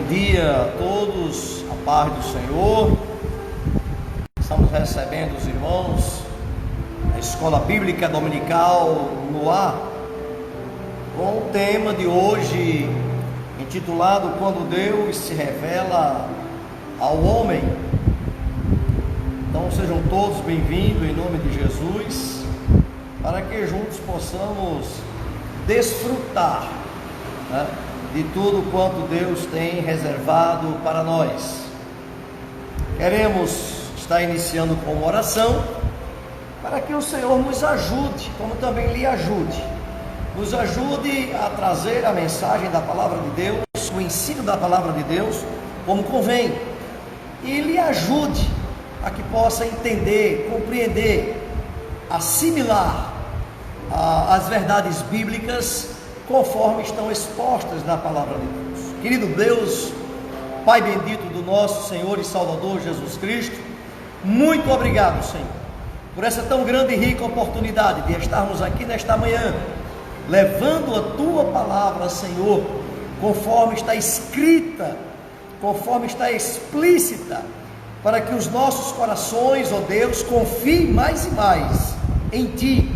dia a todos, a paz do Senhor. Estamos recebendo os irmãos da Escola Bíblica Dominical no ar, com o tema de hoje intitulado Quando Deus se revela ao homem. Então sejam todos bem-vindos em nome de Jesus, para que juntos possamos desfrutar, né, de tudo quanto Deus tem reservado para nós. Queremos estar iniciando com uma oração, para que o Senhor nos ajude, como também lhe ajude. Nos ajude a trazer a mensagem da palavra de Deus, o ensino da palavra de Deus, como convém. E lhe ajude a que possa entender, compreender, assimilar as verdades bíblicas conforme estão expostas na palavra de Deus. Querido Deus, Pai bendito do nosso Senhor e Salvador Jesus Cristo, muito obrigado, Senhor, por essa tão grande e rica oportunidade de estarmos aqui nesta manhã, levando a Tua palavra, Senhor, conforme está escrita, conforme está explícita, para que os nossos corações, ó Deus, confiem mais e mais em Ti,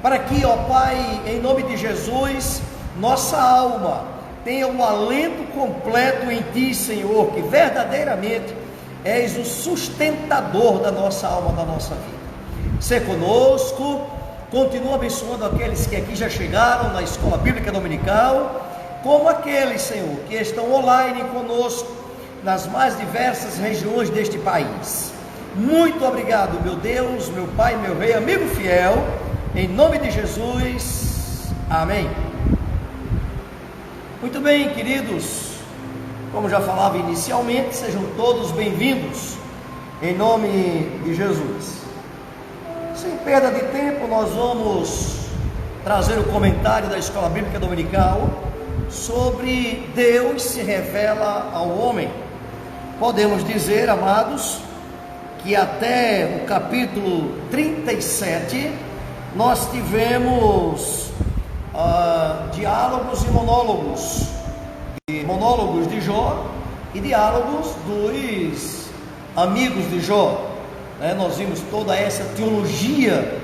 para que, ó Pai, em nome de Jesus, nossa alma tenha um alento completo em Ti, Senhor, que verdadeiramente és o sustentador da nossa alma, da nossa vida. Sê conosco, continua abençoando aqueles que aqui já chegaram na Escola Bíblica Dominical, como aqueles, Senhor, que estão online conosco nas mais diversas regiões deste país. Muito obrigado, meu Deus, meu Pai, meu Rei, amigo fiel, em nome de Jesus, amém. Muito bem, queridos, como já falava inicialmente, sejam todos bem-vindos, em nome de Jesus. Sem perda de tempo, nós vamos trazer o comentário da Escola Bíblica Dominical sobre Deus se revela ao homem. Podemos dizer, amados, que até o capítulo 37, nós tivemos diálogos e monólogos de Jó e diálogos dos amigos de Jó, né? Nós vimos toda essa teologia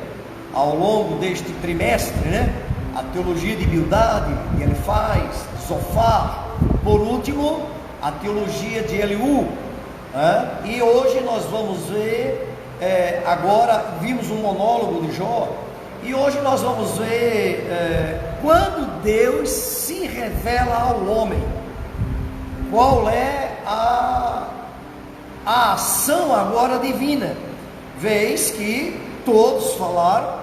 ao longo deste trimestre, né? A teologia de Bildade, de Elifaz, de Zofar, por último a teologia de Eliú, né? E hoje nós vamos ver, agora vimos um monólogo de Jó, e hoje nós vamos ver quando Deus se revela ao homem, qual é a ação agora divina, vez que todos falaram,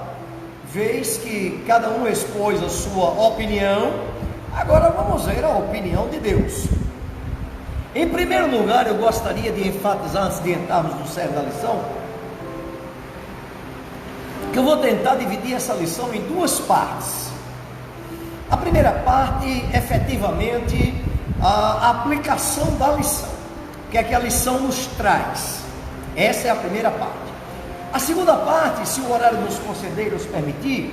vez que cada um expôs a sua opinião. Agora vamos ver a opinião de Deus. Em primeiro lugar, eu gostaria de enfatizar, antes de entrarmos no cerne da lição, que eu vou tentar dividir essa lição em duas partes. A primeira parte, efetivamente, a aplicação da lição, o que é que a lição nos traz. Essa é a primeira parte. A segunda parte, se o horário nos conceder, nos permitir,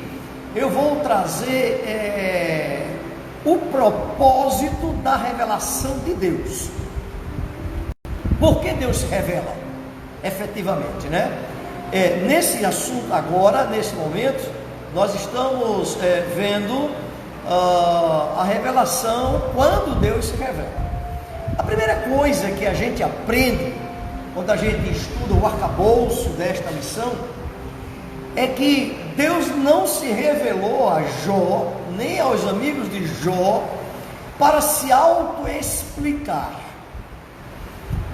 eu vou trazer o propósito da revelação de Deus. Por que Deus se revela? Efetivamente, né? Nesse assunto agora, nesse momento, nós estamos vendo a revelação, quando Deus se revela. A primeira coisa que a gente aprende quando a gente estuda o arcabouço desta lição é que Deus não se revelou a Jó, nem aos amigos de Jó, para se autoexplicar.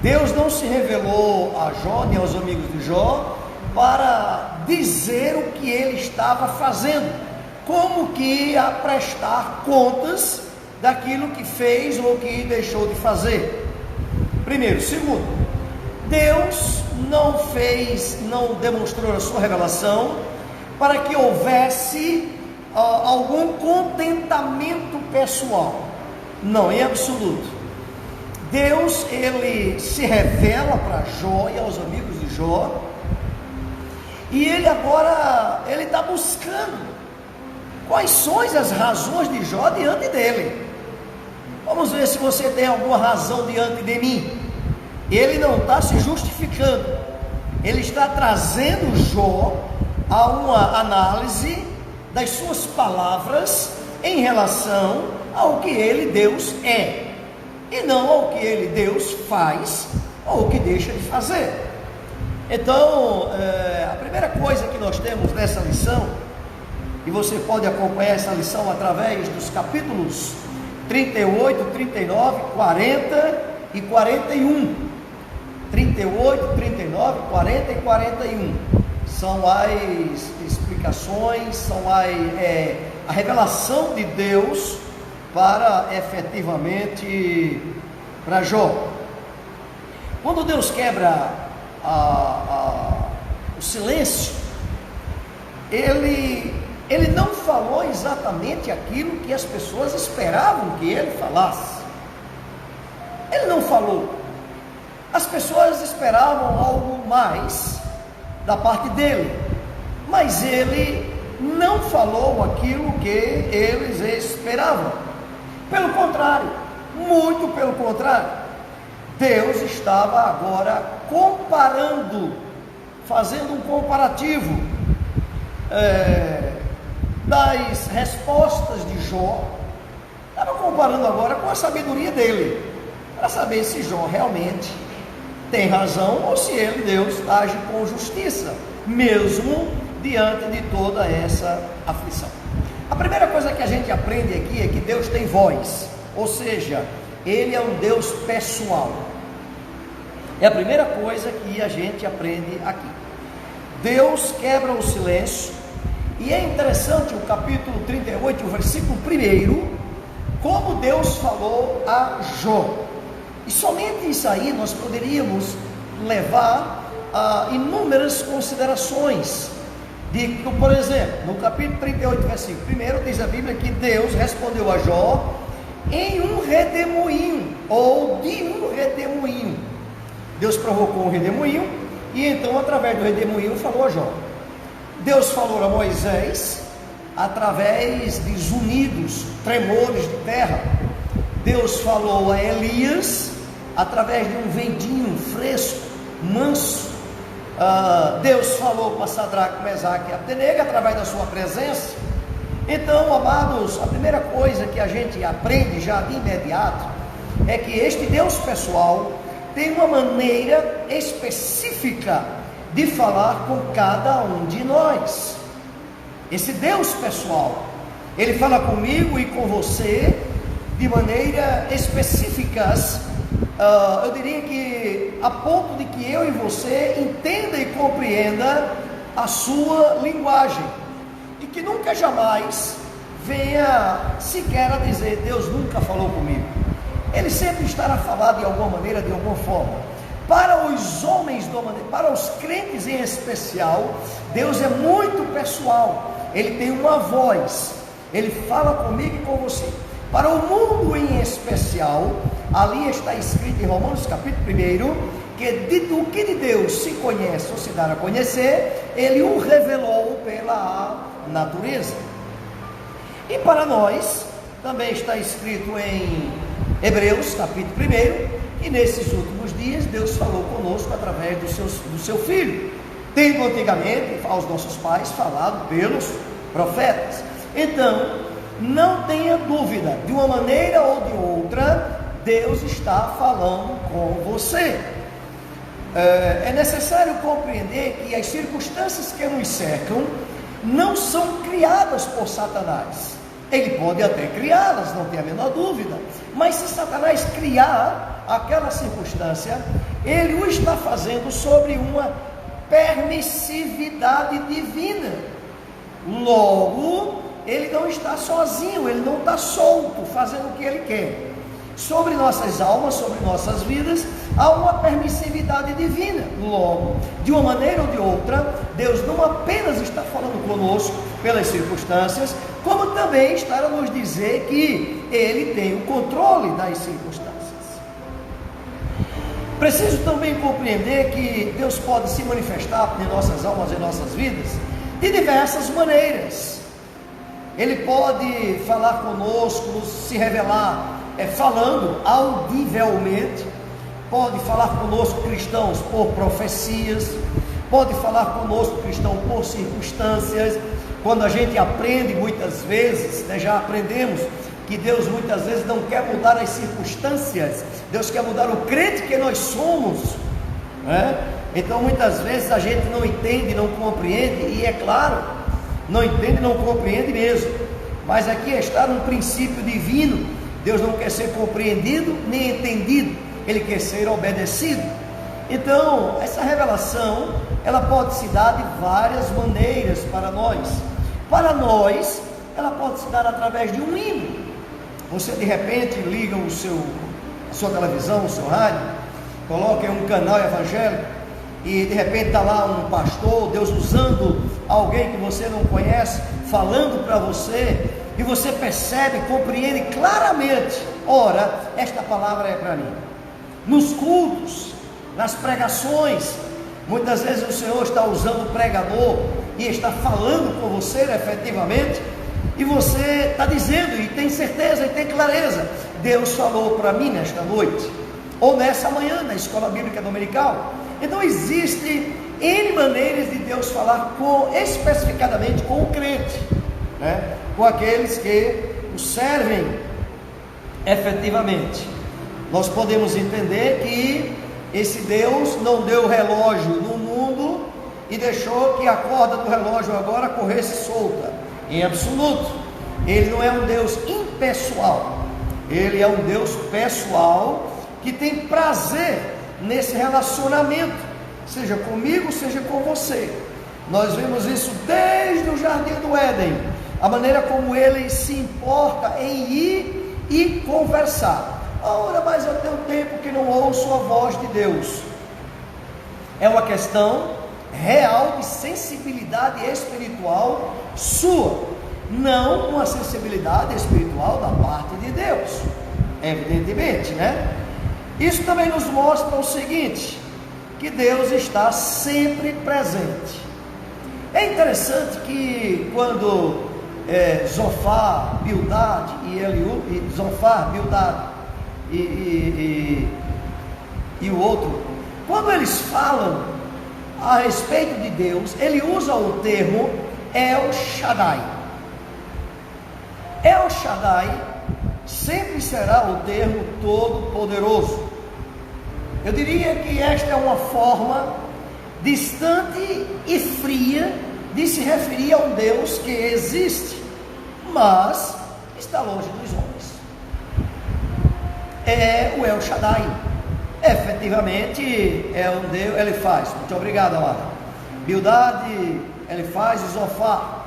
Deus não se revelou a Jó, nem aos amigos de Jó, para dizer o que ele estava fazendo, como que a prestar contas daquilo que fez ou que deixou de fazer. Primeiro. Segundo, Deus não demonstrou a sua revelação para que houvesse algum contentamento pessoal. Não, em absoluto. Deus, ele se revela para Jó e aos amigos de Jó, e ele agora, ele está buscando quais são as razões de Jó diante dele. Vamos ver se você tem alguma razão diante de mim. Ele não está se justificando, ele está trazendo Jó a uma análise das suas palavras em relação ao que ele, Deus, é, e não ao que ele, Deus, faz ou o que deixa de fazer. Então, a primeira coisa que nós temos nessa lição, e você pode acompanhar essa lição através dos capítulos 38, 39, 40 e 41. 38, 39, 40 e 41 são as explicações, são a revelação de Deus para efetivamente para Jó. Quando Deus quebra o silêncio, ele não falou exatamente aquilo que as pessoas esperavam que ele falasse. Ele não falou. As pessoas esperavam algo mais da parte dele, mas ele não falou aquilo que eles esperavam. Pelo contrário, muito pelo contrário, Deus estava agora comparando, fazendo um comparativo das respostas de Jó. Estava comparando agora com a sabedoria dele, para saber se Jó realmente tem razão ou se ele, Deus, age com justiça, mesmo diante de toda essa aflição. A primeira coisa que a gente aprende aqui é que Deus tem voz, ou seja, ele é um Deus pessoal. É a primeira coisa que a gente aprende aqui. Deus quebra o silêncio, e é interessante o capítulo 38, o versículo 1, como Deus falou a Jó. E somente isso aí nós poderíamos levar a inúmeras considerações. Por exemplo, no capítulo 38, versículo 1, diz a Bíblia que Deus respondeu a Jó em um redemoinho, ou de um redemoinho. Deus provocou um redemoinho, e então através do redemoinho falou a Jó. Deus falou a Moisés através de zunidos, tremores de terra. Deus falou a Elias através de um ventinho fresco, manso. Deus falou para Sadraque, Mesaque e Abdenego através da sua presença. Então, amados, a primeira coisa que a gente aprende já de imediato é que este Deus pessoal tem uma maneira específica de falar com cada um de nós. Esse Deus pessoal, ele fala comigo e com você de maneira específicas, eu diria que a ponto de que eu e você entenda e compreenda a sua linguagem, e que nunca jamais venha sequer a dizer: Deus nunca falou comigo. Ele sempre estará a falar de alguma maneira, de alguma forma. Para os homens, para os crentes em especial, Deus é muito pessoal. Ele tem uma voz, ele fala comigo e com você. Para o mundo em especial, ali está escrito em Romanos capítulo 1, que do que de Deus se conhece ou se dá a conhecer, ele o revelou pela natureza. E para nós, também está escrito em Hebreus capítulo 1, que nesses últimos dias Deus falou conosco através do seu Filho, tendo antigamente aos nossos pais falado pelos profetas. Então, não tenha dúvida, de uma maneira ou de outra, Deus está falando com você. É necessário compreender que as circunstâncias que nos cercam não são criadas por Satanás. Ele pode até criá-las, não tem a menor dúvida, mas se Satanás criar aquela circunstância, ele o está fazendo sobre uma permissividade divina. Logo, ele não está sozinho, ele não está solto, fazendo o que ele quer. Sobre nossas almas, sobre nossas vidas, há uma permissividade divina. Logo, de uma maneira ou de outra, Deus não apenas está falando conosco pelas circunstâncias, como também está a nos dizer que Ele tem o controle das circunstâncias. Preciso também compreender que Deus pode se manifestar em nossas almas, em nossas vidas, de diversas maneiras. Ele pode falar conosco, se revelar falando audivelmente, pode falar conosco cristãos por profecias, pode falar conosco cristão por circunstâncias. Quando a gente aprende muitas vezes, já aprendemos que Deus muitas vezes não quer mudar as circunstâncias, Deus quer mudar o crente que nós somos, Então muitas vezes a gente não entende, não compreende, e é claro, não entende, não compreende mesmo, mas aqui está um princípio divino. Deus não quer ser compreendido nem entendido, Ele quer ser obedecido. Então essa revelação, ela pode se dar de várias maneiras para nós. Para nós, ela pode se dar através de um hino. Você de repente liga a sua televisão, o seu rádio, coloca em um canal evangélico, e de repente está lá um pastor, Deus usando alguém que você não conhece, falando para você, e você percebe, compreende claramente: ora, esta palavra é para mim. Nos cultos, nas pregações, muitas vezes o Senhor está usando o pregador e está falando com você efetivamente, e você está dizendo, e tem certeza, e tem clareza: Deus falou para mim nesta noite, ou nessa manhã, na escola bíblica dominical. Então existe N maneiras de Deus falar especificadamente com o crente, com aqueles que o servem efetivamente. Nós podemos entender que esse Deus não deu relógio no mundo e deixou que a corda do relógio agora corresse solta, em absoluto. Ele não é um Deus impessoal, Ele é um Deus pessoal, que tem prazer nesse relacionamento, seja comigo, seja com você. Nós vemos isso desde o Jardim do Éden, a maneira como Ele se importa em ir e conversar. Ora, mas eu tenho tempo que não ouço a voz de Deus. É uma questão real de sensibilidade espiritual sua, não uma sensibilidade espiritual da parte de Deus, evidentemente, Isso também nos mostra o seguinte, que Deus está sempre presente. É interessante que quando Zofar, Bildade e Eliú, Zofar, Bildade e o outro, quando eles falam a respeito de Deus, ele usa o termo El Shaddai. El Shaddai sempre será o termo todo-poderoso. Eu diria que esta é uma forma distante e fria de se referir a um Deus que existe, mas está longe dos homens. É o El Shaddai. Efetivamente é um Deus. Ele faz. Muito obrigado, amado. Bildade, ele faz, e Zofar,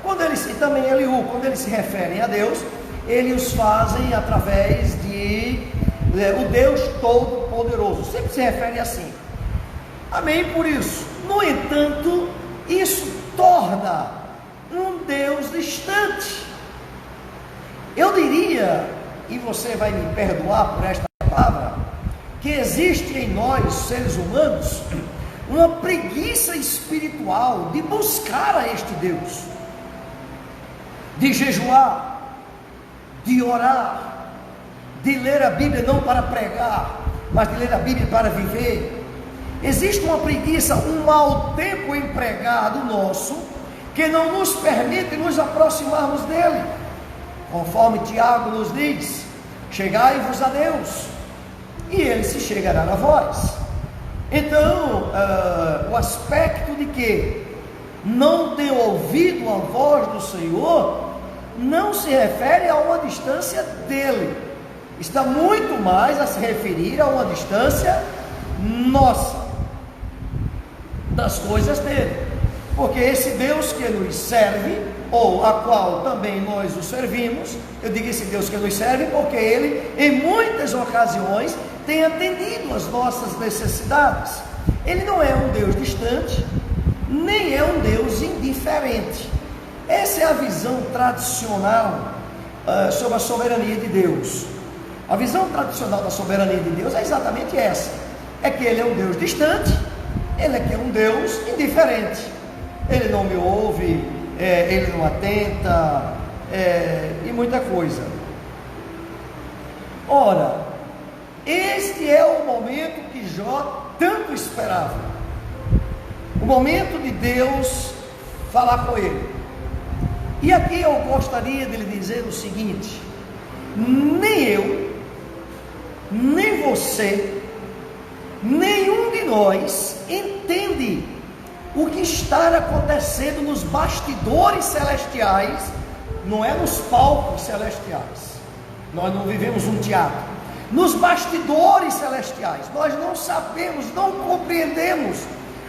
Quando eles, e também Eliú, quando eles se referem a Deus, eles os fazem através de o Deus Todo-Poderoso. Sempre se refere assim. Amém? Por isso, no entanto, isso torna um Deus distante. Eu diria, e você vai me perdoar por esta palavra, que existe em nós, seres humanos, uma preguiça espiritual de buscar a este Deus, de jejuar, de orar, de ler a Bíblia não para pregar, mas de ler a Bíblia para viver. Existe uma preguiça, um mau tempo empregado nosso, que não nos permite nos aproximarmos dele, conforme Tiago nos diz: chegai-vos a Deus, e Ele se chegará a vós. Então, o aspecto de que não tem ouvido a voz do Senhor, não se refere a uma distância dele, está muito mais a se referir a uma distância nossa, das coisas dele, porque esse Deus que nos serve, ou a qual também nós o servimos, eu digo esse Deus que nos serve porque Ele, em muitas ocasiões, tem atendido as nossas necessidades. Ele não é um Deus distante, nem é um Deus indiferente. Essa é a visão tradicional sobre a soberania de Deus. A visão tradicional da soberania de Deus é exatamente essa: é que Ele é um Deus distante, Ele é que é um Deus indiferente. Ele não me ouve, Ele não atenta, e muita coisa. Ora, este é o momento que Jó tanto esperava, o momento de Deus falar com ele. E aqui eu gostaria de lhe dizer o seguinte: nem eu, nem você, nenhum de nós entende o que está acontecendo nos bastidores celestiais, não é nos palcos celestiais. Nós não vivemos um teatro. Nos bastidores celestiais, nós não sabemos, não compreendemos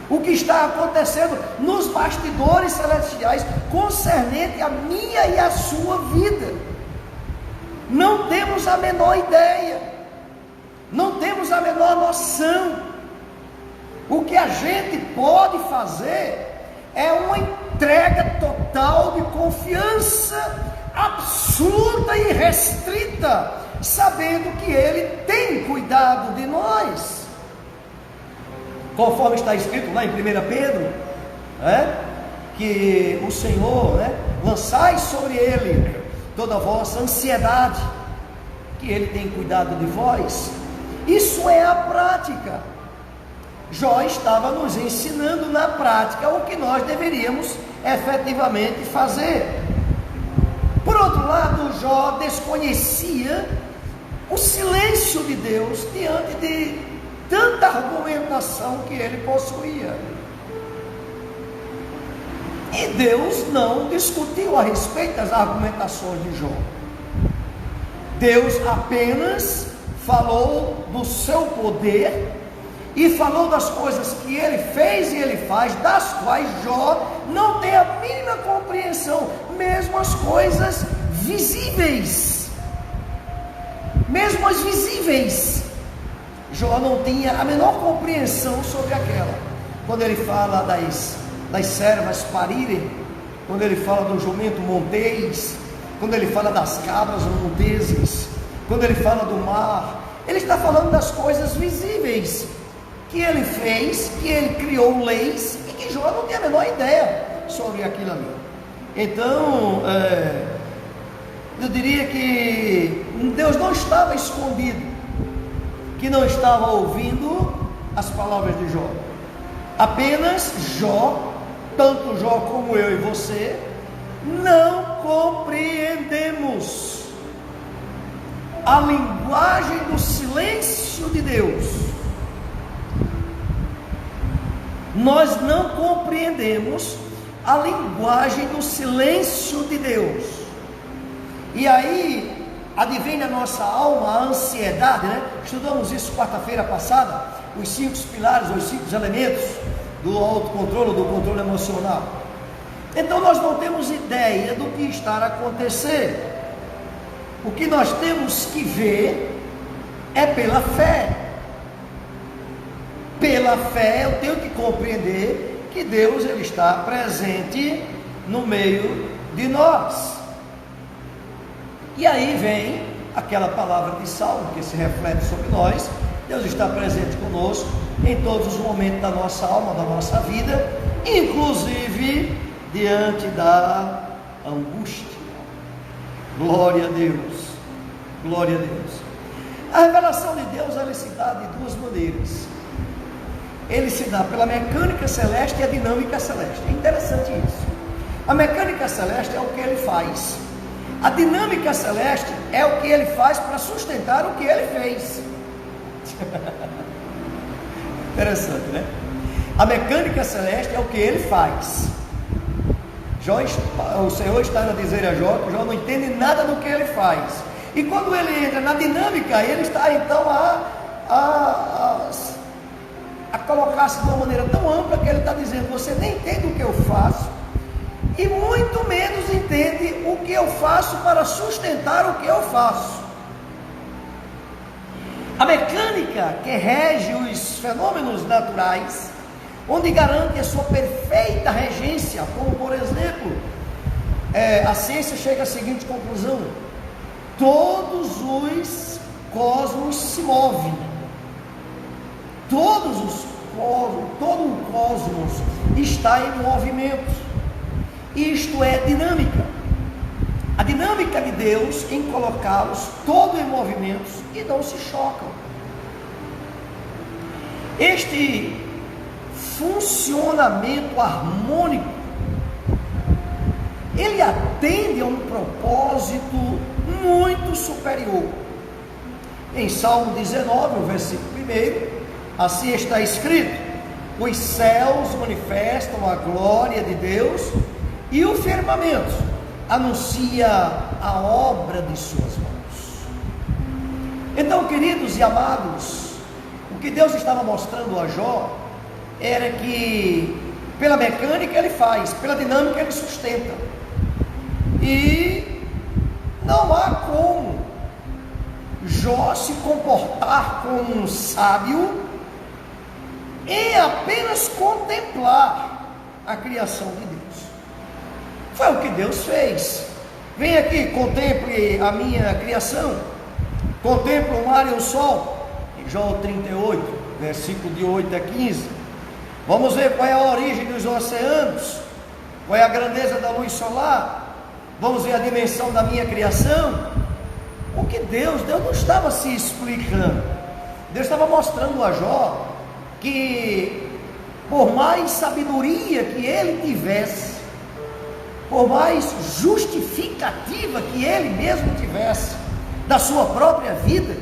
o que está acontecendo nos bastidores celestiais concernente à minha e à sua vida. Não temos a menor ideia, não temos a menor noção. O que a gente pode fazer é uma entrega total de confiança absoluta e restrita, sabendo que Ele tem cuidado de nós, conforme está escrito lá em 1 Pedro, que o Senhor, lançai sobre Ele toda a vossa ansiedade, que Ele tem cuidado de vós. Isso é a prática. Jó estava nos ensinando na prática o que nós deveríamos efetivamente fazer. Por outro lado, Jó desconhecia o silêncio de Deus diante de tanta argumentação que ele possuía. E Deus não discutiu a respeito das argumentações de Jó. Deus apenas falou do seu poder e falou das coisas que ele fez e ele faz, das quais Jó não tem a mínima compreensão, mesmo as coisas visíveis. Mesmo as visíveis, Jó não tinha a menor compreensão sobre aquela. Quando ele fala das servas parirem, quando ele fala do jumento montês, quando ele fala das cabras monteses, quando ele fala do mar, ele está falando das coisas visíveis que ele fez, que ele criou leis e que Jó não tinha a menor ideia sobre aquilo ali. Então, eu diria que Deus não estava escondido, que não estava ouvindo as palavras de Jó. Apenas Jó, tanto Jó como eu e você, não compreendemos a linguagem do silêncio de Deus. Nós não compreendemos a linguagem do silêncio de Deus. E aí advém na nossa alma a ansiedade, Estudamos isso quarta-feira passada, os 5 pilares, os 5 elementos do autocontrole, do controle emocional. Então nós não temos ideia do que está a acontecer. O que nós temos que ver é pela fé. Pela fé eu tenho que compreender que Deus ele está presente no meio de nós. E aí vem aquela palavra de Salmo que se reflete sobre nós. Deus está presente conosco em todos os momentos da nossa alma, da nossa vida, inclusive diante da angústia. Glória a Deus, glória a Deus. A revelação de Deus ela se dá de duas maneiras. Ele se dá pela mecânica celeste e a dinâmica celeste. É interessante isso. A mecânica celeste é o que ele faz. A dinâmica celeste é o que ele faz para sustentar o que ele fez. Interessante, né? A mecânica celeste é o que ele faz. O Senhor está a dizer a Jó que Jó não entende nada do que ele faz. E quando ele entra na dinâmica, ele está então a colocar-se de uma maneira tão ampla que ele está dizendo: você nem entende o que eu faço, e muito menos entende o que eu faço para sustentar o que eu faço. A mecânica que rege os fenômenos naturais, onde garante a sua perfeita regência, como por exemplo, a ciência chega à seguinte conclusão: todos os cosmos se movem, todo o cosmos está em movimento. Isto é dinâmica. A dinâmica dinâmica de Deus em colocá-los todos em movimentos e não se chocam. Este funcionamento harmônico, ele atende a um propósito muito superior. Em Salmo 19, o versículo 1, assim está escrito: os céus manifestam a glória de Deus, e o firmamento anuncia a obra de suas mãos. Então, queridos e amados, o que Deus estava mostrando a Jó era que pela mecânica ele faz, pela dinâmica ele sustenta, e não há como Jó se comportar como um sábio em apenas contemplar a criação de Deus. Foi o que Deus fez. Vem aqui, contemple a minha criação, contemple o mar e o sol. Em Jó 38, versículo de 8 a 15. Vamos ver qual é a origem dos oceanos, qual é a grandeza da luz solar. Vamos ver a dimensão da minha criação. O que Deus não estava se explicando. Deus estava mostrando a Jó que, por mais sabedoria que ele tivesse, por mais justificativa que ele mesmo tivesse da sua própria vida,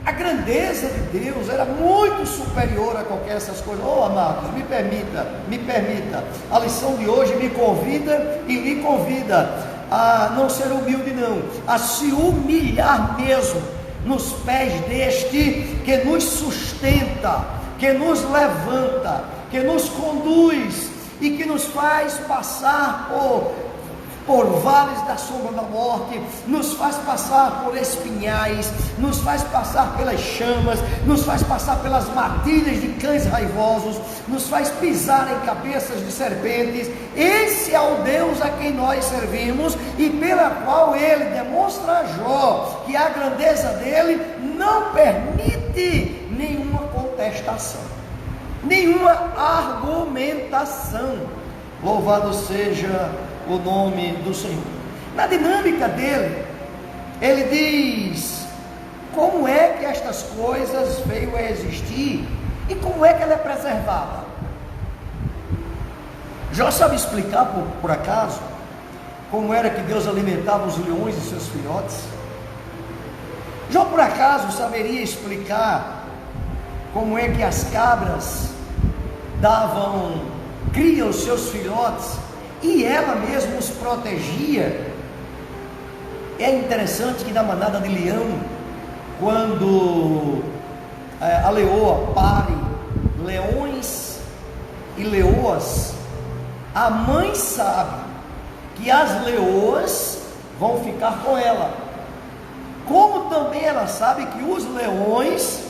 a grandeza de Deus era muito superior a qualquer dessas coisas. Oh, amados, me permita, a lição de hoje me convida e lhe convida a não ser humilde não, a se humilhar mesmo nos pés deste que nos sustenta, que nos levanta, que nos conduz e que nos faz passar por vales da sombra da morte, nos faz passar por espinhais, nos faz passar pelas chamas, nos faz passar pelas matilhas de cães raivosos, nos faz pisar em cabeças de serpentes. Esse é o Deus a quem nós servimos e pela qual ele demonstra a Jó que a grandeza dele não permite nenhuma contestação, nenhuma argumentação. Louvado seja o nome do Senhor. Na dinâmica dele, ele diz como é que estas coisas veio a existir e como é que ela é preservada. Jó sabe explicar por acaso como era que Deus alimentava os leões e seus filhotes? Jó por acaso saberia explicar como é que as cabras davam cria aos seus filhotes e ela mesma os protegia? É interessante que na manada de leão, quando a leoa pare leões e leoas, a mãe sabe que as leoas vão ficar com ela, como também ela sabe que os leões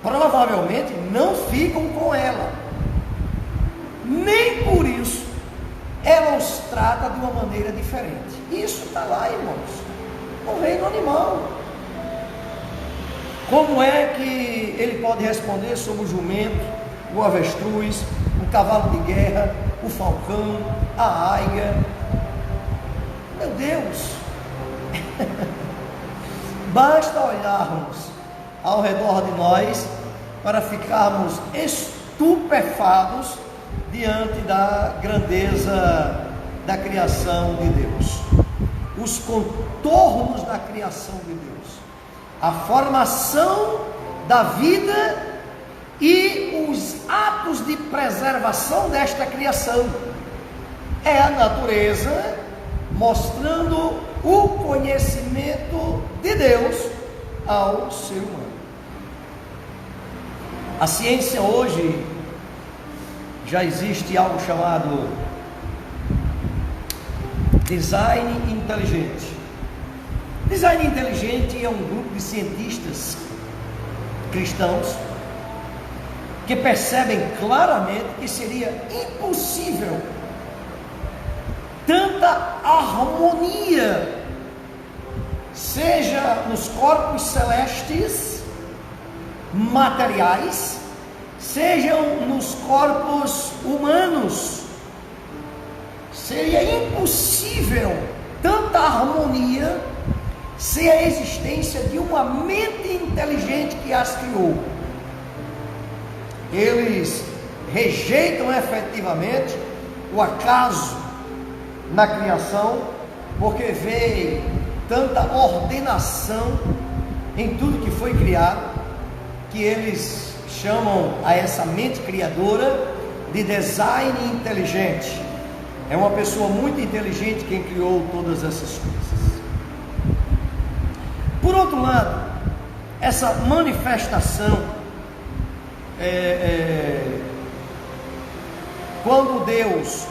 provavelmente não ficam com ela. Nem por isso ela os trata de uma maneira diferente. Isso está lá, irmãos, no reino animal. Como é que ele pode responder sobre o jumento, o avestruz, o cavalo de guerra, o falcão, a águia? Meu Deus! Basta olharmos ao redor de nós para ficarmos estupefatos diante da grandeza da criação de Deus, os contornos da criação de Deus, a formação da vida e os atos de preservação desta criação. É a natureza mostrando o conhecimento de Deus ao ser humano. A ciência hoje já existe algo chamado design inteligente. Design inteligente é um grupo de cientistas cristãos que percebem claramente que seria impossível tanta harmonia, seja nos corpos celestes materiais, sejam nos corpos humanos. Seria impossível tanta harmonia sem a existência de uma mente inteligente que as criou. Eles rejeitam efetivamente o acaso na criação, porque vê tanta ordenação em tudo que foi criado, que eles chamam a essa mente criadora de design inteligente. É uma pessoa muito inteligente quem criou todas essas coisas. Por outro lado, essa manifestação, quando Deus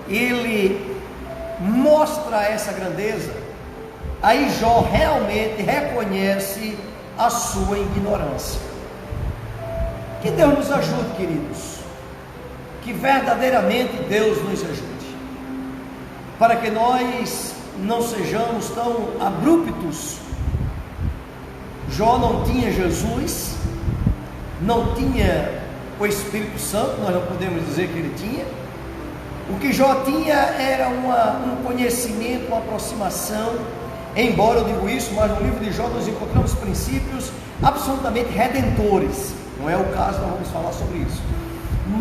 ele mostra essa grandeza, aí Jó realmente reconhece a sua ignorância. Que Deus nos ajude, queridos, que verdadeiramente Deus nos ajude, para que nós não sejamos tão abruptos. Jó não tinha Jesus, não tinha o Espírito Santo, nós não podemos dizer que ele tinha. O que Jó tinha era um conhecimento, uma aproximação, embora eu digo isso, mas no livro de Jó nós encontramos princípios absolutamente redentores. Não é o caso, nós vamos falar sobre isso.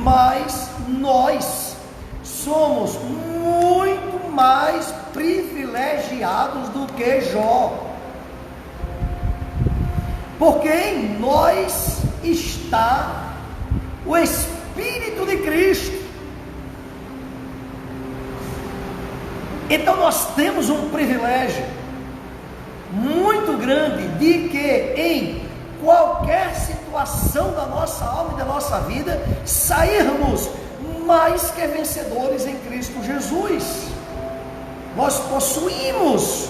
Mas nós somos muito mais privilegiados do que Jó, porque em nós está o Espírito de Cristo. Então nós temos um privilégio muito grande de que em qualquer situação da nossa alma e da nossa vida, sairmos mais que vencedores em Cristo Jesus. Nós possuímos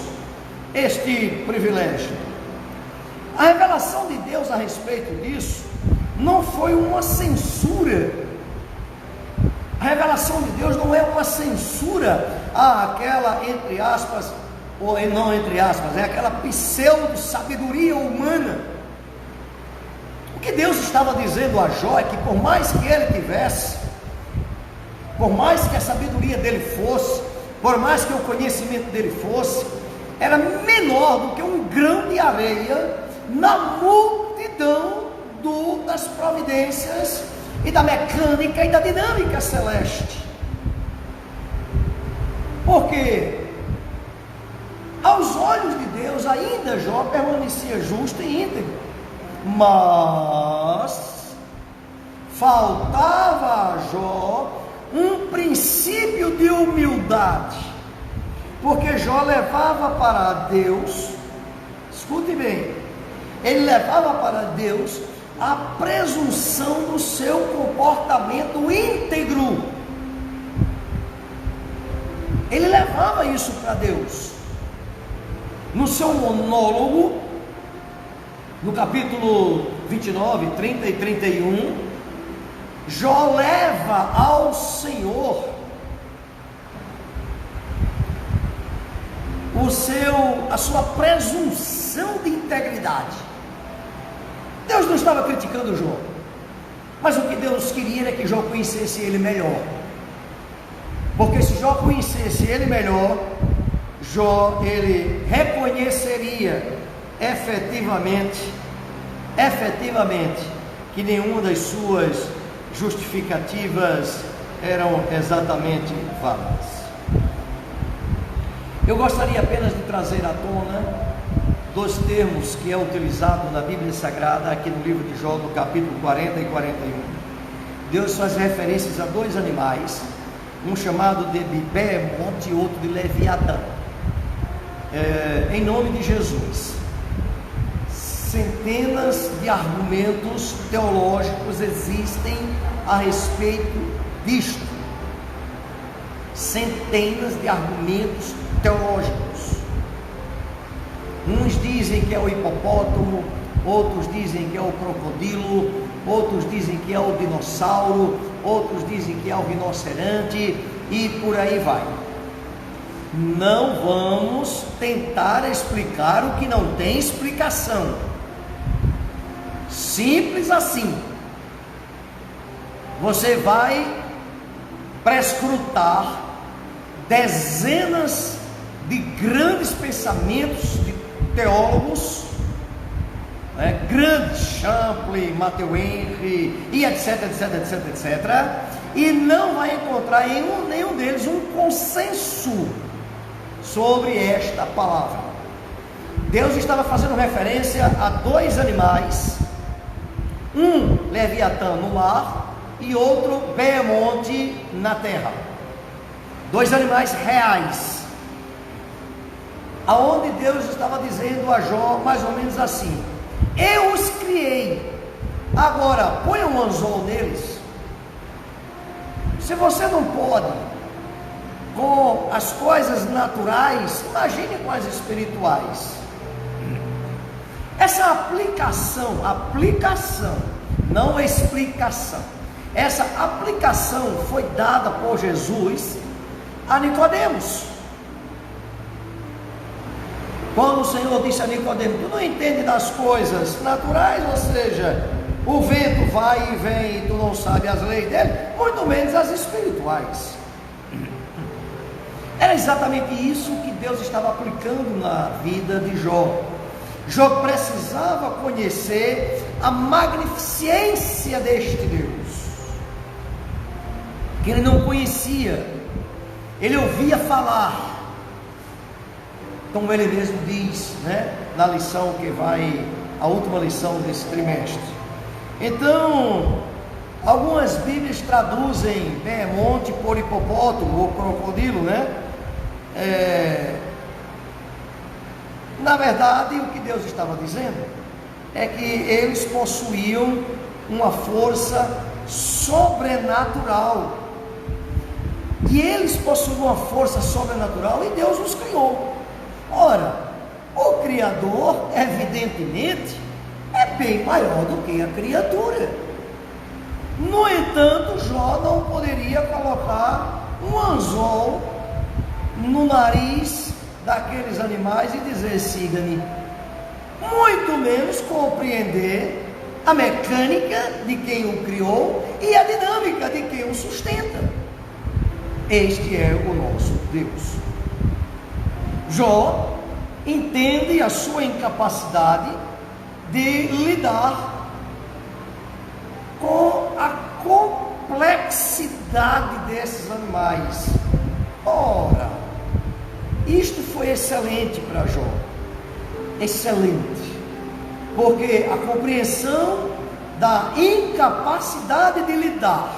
este privilégio. A revelação de Deus a respeito disso não foi uma censura. A revelação de Deus não é uma censura àquela, entre aspas, ou não entre aspas, é aquela pseudo-sabedoria humana. O que Deus estava dizendo a Jó é que por mais que ele tivesse, por mais que a sabedoria dele fosse, por mais que o conhecimento dele fosse, era menor do que um grão de areia na multidão das providências e da mecânica e da dinâmica celeste. Porque aos olhos de Deus ainda Jó permanecia justo e íntegro, mas faltava a Jó um princípio de humildade, porque Jó levava para Deus, escute bem, ele levava para Deus a presunção do seu comportamento íntegro. Ele levava isso para Deus. No seu monólogo, no capítulo 29, 30 e 31, Jó leva ao Senhor a sua presunção de integridade. Deus não estava criticando Jó, mas o que Deus queria era que Jó conhecesse ele melhor, porque se Jó conhecesse ele melhor, Jó ele reconheceria efetivamente que nenhuma das suas justificativas eram exatamente válidas. Eu gostaria apenas de trazer à tona dois termos que é utilizado na Bíblia Sagrada, aqui no livro de Jó, no capítulo 40 e 41. Deus faz referências a dois animais, um chamado de Behemoth e outro de Leviatã, em nome de Jesus. Centenas de argumentos teológicos existem a respeito disto. Centenas de argumentos teológicos. Uns dizem que é o hipopótamo, outros dizem que é o crocodilo, outros dizem que é o dinossauro, outros dizem que é o rinoceronte, e por aí vai. Não vamos tentar explicar o que não tem explicação. Simples assim. Você vai prescrutar dezenas de grandes pensamentos de teólogos, grandes, Champlin, Matthew Henry, e etc, e não vai encontrar em nenhum deles um consenso sobre esta palavra. Deus estava fazendo referência a dois animais, um Leviatã no mar e outro Behemonte na terra, dois animais reais, aonde Deus estava dizendo a Jó mais ou menos assim: eu os criei, agora ponha um anzol neles. Se você não pode com as coisas naturais, imagine com as espirituais. Essa aplicação, não explicação, essa aplicação foi dada por Jesus a Nicodemos. Quando o Senhor disse a Nicodemos: tu não entende das coisas naturais, ou seja, o vento vai e vem e tu não sabe as leis dele, muito menos as espirituais. Era exatamente isso que Deus estava aplicando na vida de Jó. Jó precisava conhecer a magnificência deste Deus, que ele não conhecia, ele ouvia falar, como ele mesmo diz, na lição que vai, a última lição desse trimestre. Então, algumas Bíblias traduzem Behemonte por hipopótamo ou crocodilo, Na verdade, o que Deus estava dizendo é que eles possuíam uma força sobrenatural, e eles possuíam uma força sobrenatural, e Deus os criou. Ora, o Criador, evidentemente, é bem maior do que a criatura. No entanto, Jó não poderia colocar um anzol no nariz daqueles animais e dizer: siga-me, muito menos compreender a mecânica de quem o criou e a dinâmica de quem o sustenta. Este é o nosso Deus. Jó entende a sua incapacidade de lidar com a complexidade desses animais. Ora, isto foi excelente para Jó, excelente, porque a compreensão da incapacidade de lidar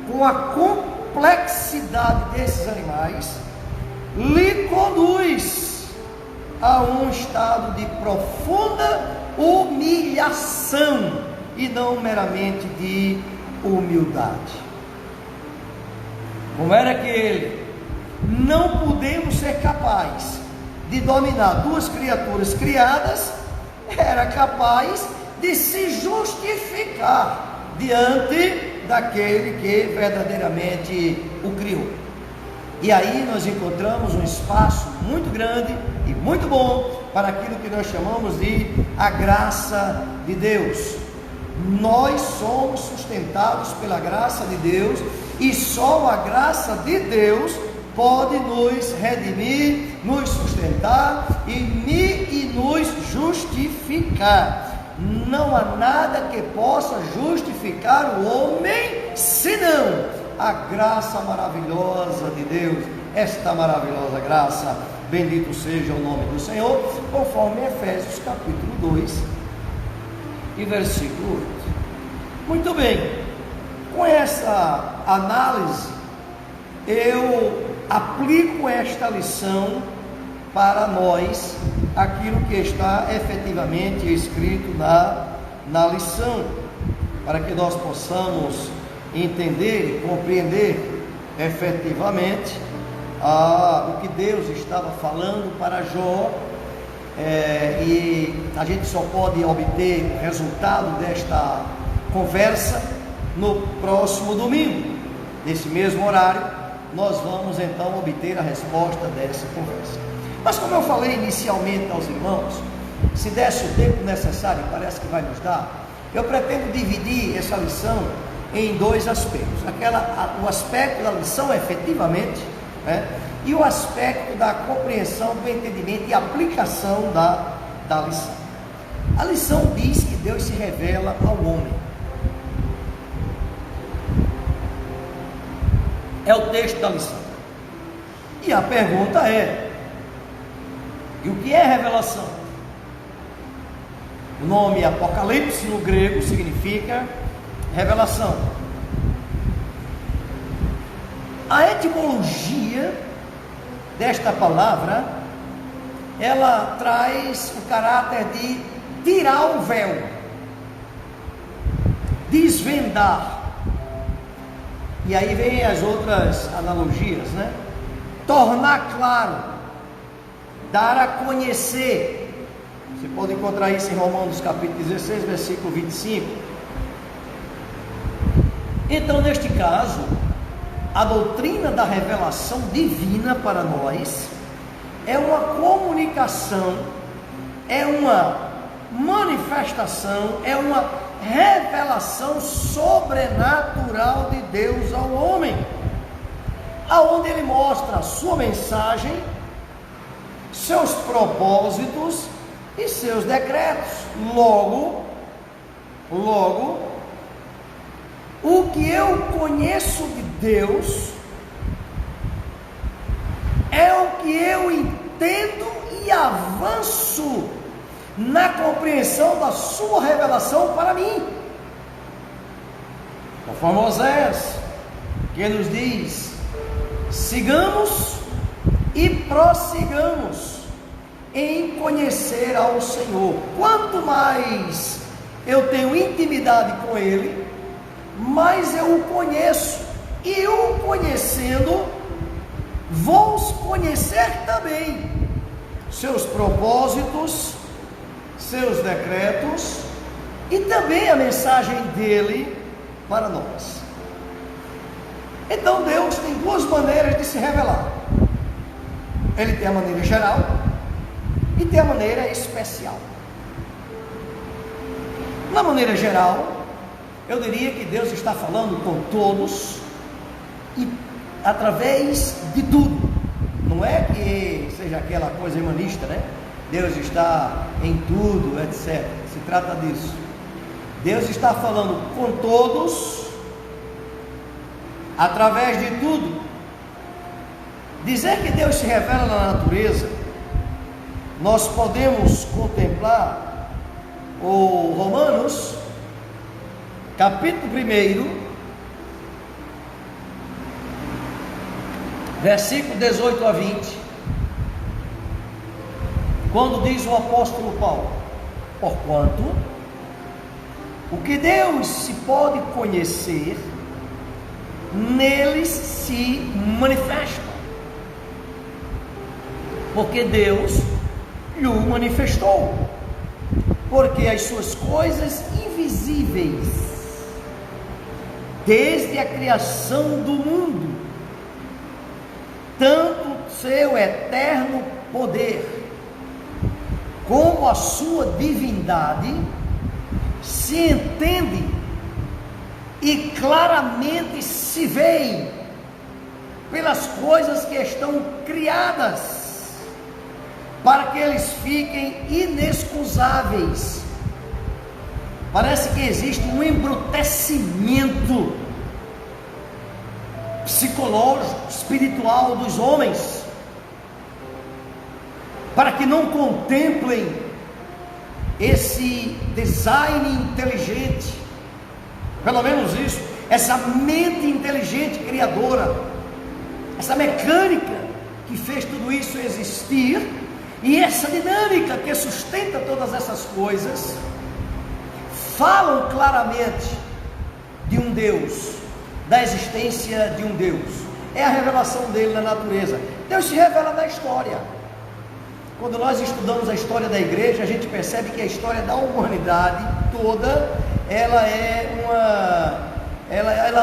com a complexidade desses animais lhe conduz a um estado de profunda humilhação e não meramente de humildade. Como era que ele: não podemos ser capazes de dominar duas criaturas criadas, era capaz de se justificar diante daquele que verdadeiramente o criou. E aí nós encontramos um espaço muito grande e muito bom para aquilo que nós chamamos de a graça de Deus. Nós somos sustentados pela graça de Deus, e só a graça de Deus pode nos redimir, nos sustentar e nos justificar. Não há nada que possa justificar o homem senão a graça maravilhosa de Deus. Esta maravilhosa graça, bendito seja o nome do Senhor, conforme Efésios capítulo 2 e versículo 8. Muito bem, com essa análise eu aplico esta lição para nós, aquilo que está efetivamente escrito na lição, para que nós possamos entender e compreender efetivamente o que Deus estava falando para Jó. E a gente só pode obter o resultado desta conversa no próximo domingo, nesse mesmo horário. Nós vamos então obter a resposta dessa conversa. Mas como eu falei inicialmente aos irmãos, se desse o tempo necessário, parece que vai nos dar, eu pretendo dividir essa lição em dois aspectos. O aspecto da lição efetivamente, e o aspecto da compreensão, do entendimento e aplicação da lição. A lição diz que Deus se revela ao homem. É o texto da lição. E a pergunta é: e o que é revelação? O nome Apocalipse no grego significa revelação. A etimologia desta palavra, ela traz o caráter de tirar o véu, desvendar. E aí vem as outras analogias, né? Tornar claro, dar a conhecer. Você pode encontrar isso em Romanos capítulo 16, versículo 25. Então, neste caso, a doutrina da revelação divina para nós é uma comunicação, é uma manifestação, é uma revelação sobrenatural de Deus ao homem, aonde ele mostra a sua mensagem, seus propósitos e seus decretos. Logo, o que eu conheço de Deus é o que eu entendo e avanço na compreensão da sua revelação para mim. Conforme Oséias, que nos diz: sigamos e prossigamos em conhecer ao Senhor. Quanto mais eu tenho intimidade com Ele, mais eu o conheço, e o conhecendo, vou conhecer também seus propósitos, seus decretos e também a mensagem dele para nós. Então Deus tem duas maneiras de se revelar. Ele tem a maneira geral e tem a maneira especial. Na maneira geral, eu diria que Deus está falando com todos e através de tudo. Não é que seja aquela coisa humanista, né? Deus está em tudo, etc. Se trata disso. Deus está falando com todos, através de tudo. Dizer que Deus se revela na natureza, nós podemos contemplar o Romanos, capítulo 1, versículo 18 a 20, quando diz o apóstolo Paulo: porquanto o que Deus se pode conhecer, neles se manifesta, porque Deus lhe manifestou, porque as suas coisas invisíveis, desde a criação do mundo, tanto seu eterno poder como a sua divindade, se entende e claramente se vê pelas coisas que estão criadas, para que eles fiquem inexcusáveis. Parece que existe um embrutecimento psicológico, espiritual dos homens, para que não contemplem esse design inteligente, pelo menos isso, essa mente inteligente criadora, essa mecânica que fez tudo isso existir, e essa dinâmica que sustenta todas essas coisas, falam claramente de um Deus, da existência de um Deus. É a revelação dele na natureza. Deus se revela na história. Quando nós estudamos a história da igreja, a gente percebe que a história da humanidade toda, ela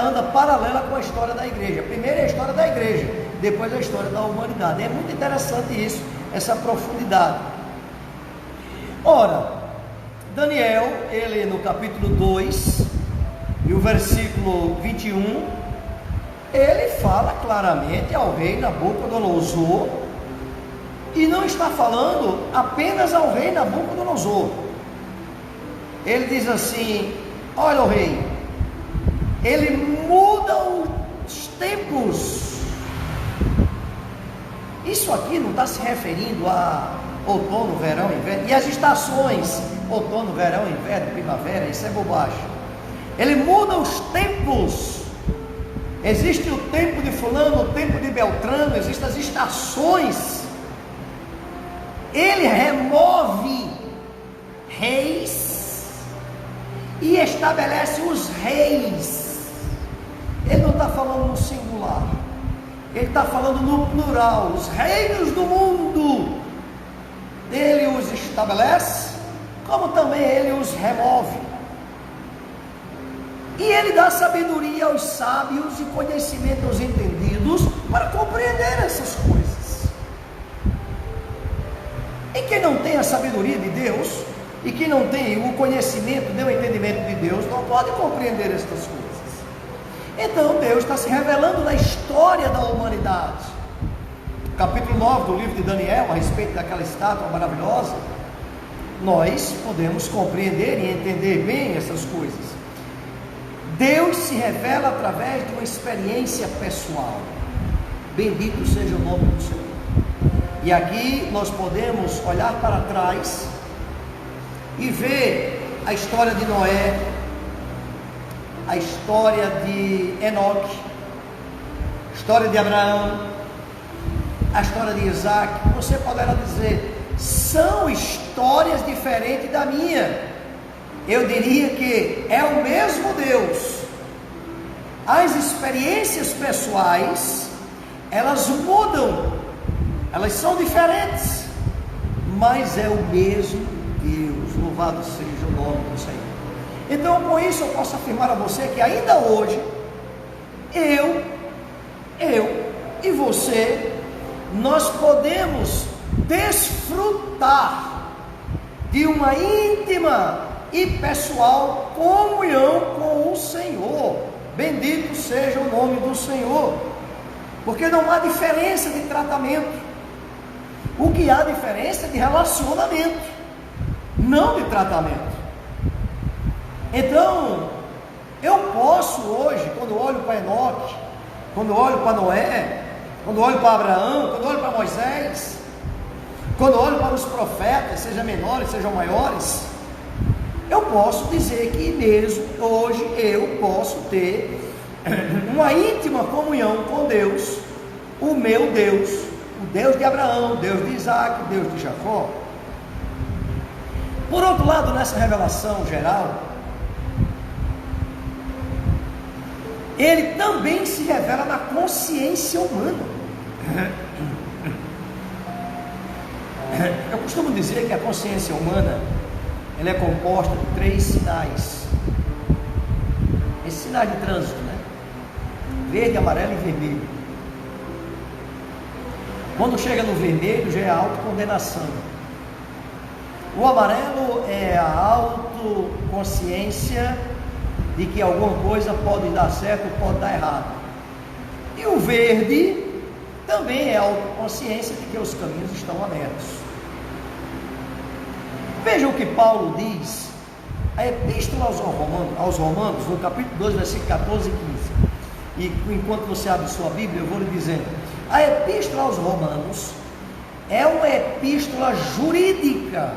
anda paralela com a história da igreja. Primeiro é a história da igreja, depois a história da humanidade. É muito interessante isso, essa profundidade. Ora, Daniel, ele no capítulo 2 e o versículo 21, ele fala claramente ao rei Nabucodonosor, e não está falando apenas ao rei Nabucodonosor. Ele diz assim: olha, o rei, ele muda os tempos. Isso aqui não está se referindo a outono, verão, inverno, e as estações, outono, verão, inverno, primavera, isso é bobagem. Ele muda os tempos. Existe o tempo de fulano, o tempo de Beltrano, existem as estações. Ele remove reis e estabelece os reis. Ele não está falando no singular, ele está falando no plural. Os reinos do mundo, ele os estabelece, como também ele os remove. E ele dá sabedoria aos sábios e conhecimento aos entendidos para compreender essas coisas. E quem não tem a sabedoria de Deus, e quem não tem o conhecimento, nem o entendimento de Deus, não pode compreender estas coisas. Então Deus está se revelando na história da humanidade. Capítulo 9 do livro de Daniel, a respeito daquela estátua maravilhosa, nós podemos compreender e entender bem essas coisas. Deus se revela através de uma experiência pessoal. Bendito seja o nome do Senhor. E aqui nós podemos olhar para trás e ver a história de Noé, a história de Enoque, a história de Abraão, a história de Isaac. Você poderá dizer: são histórias diferentes da minha. Eu diria que é o mesmo Deus. As experiências pessoais, elas mudam, elas são diferentes, mas é o mesmo Deus. Louvado seja o nome do Senhor. Então, com isso eu posso afirmar a você que ainda hoje, eu e você, nós podemos desfrutar de uma íntima e pessoal comunhão com o Senhor. Bendito seja o nome do Senhor, porque não há diferença de tratamento. O que há diferença é de relacionamento, não de tratamento. Então, eu posso hoje, quando olho para Enoque, quando olho para Noé, quando olho para Abraão, quando olho para Moisés, quando olho para os profetas, sejam menores, sejam maiores, eu posso dizer que mesmo hoje eu posso ter uma íntima comunhão com Deus, o meu Deus, o Deus de Abraão, o Deus de Isaac, o Deus de Jacó. Por outro lado, nessa revelação geral, ele também se revela na consciência humana. Eu costumo dizer que a consciência humana, ela é composta de 3 sinais. Esses sinais de trânsito, né? Verde, amarelo e vermelho. Quando chega no vermelho, já é a autocondenação. O amarelo é a autoconsciência de que alguma coisa pode dar certo ou pode dar errado. E o verde também é a autoconsciência de que os caminhos estão abertos. Veja o que Paulo diz, a epístola aos Romanos, no capítulo 2, versículo 14 e 15. E enquanto você abre sua Bíblia, eu vou lhe dizendo: a epístola aos Romanos é uma epístola jurídica,